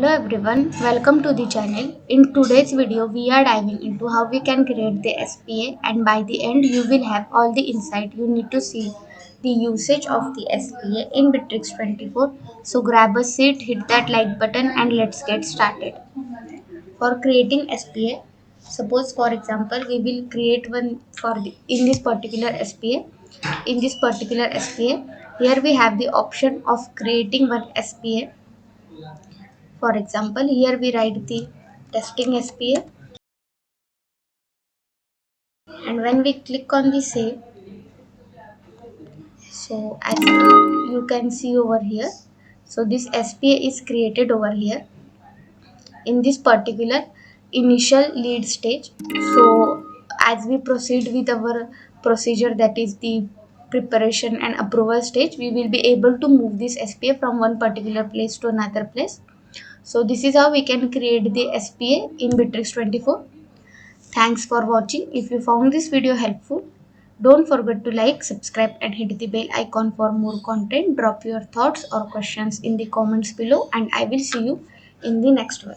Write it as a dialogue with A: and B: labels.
A: Hello everyone, welcome to the channel. In today's video, we are diving into how we can create the SPA, and by the end you will have all the insight you need to see the usage of the SPA in Bitrix24. So grab a seat, hit that like button and let's get started. For creating SPA, suppose for example we will create one in this particular SPA. In this particular SPA, here we have the option of creating one SPA. For example, here we write the testing SPA, and when we click on the save, so as you can see over here, so this SPA is created over here in this particular initial lead stage. So as we proceed with our procedure, that is the preparation and approval stage, we will be able to move this SPA from one particular place to another place. So this is how we can create the SPA in Bitrix24. Thanks for watching. If you found this video helpful, don't forget to like, subscribe and hit the bell icon for more content. Drop your thoughts or questions in the comments below and I will see you in the next one.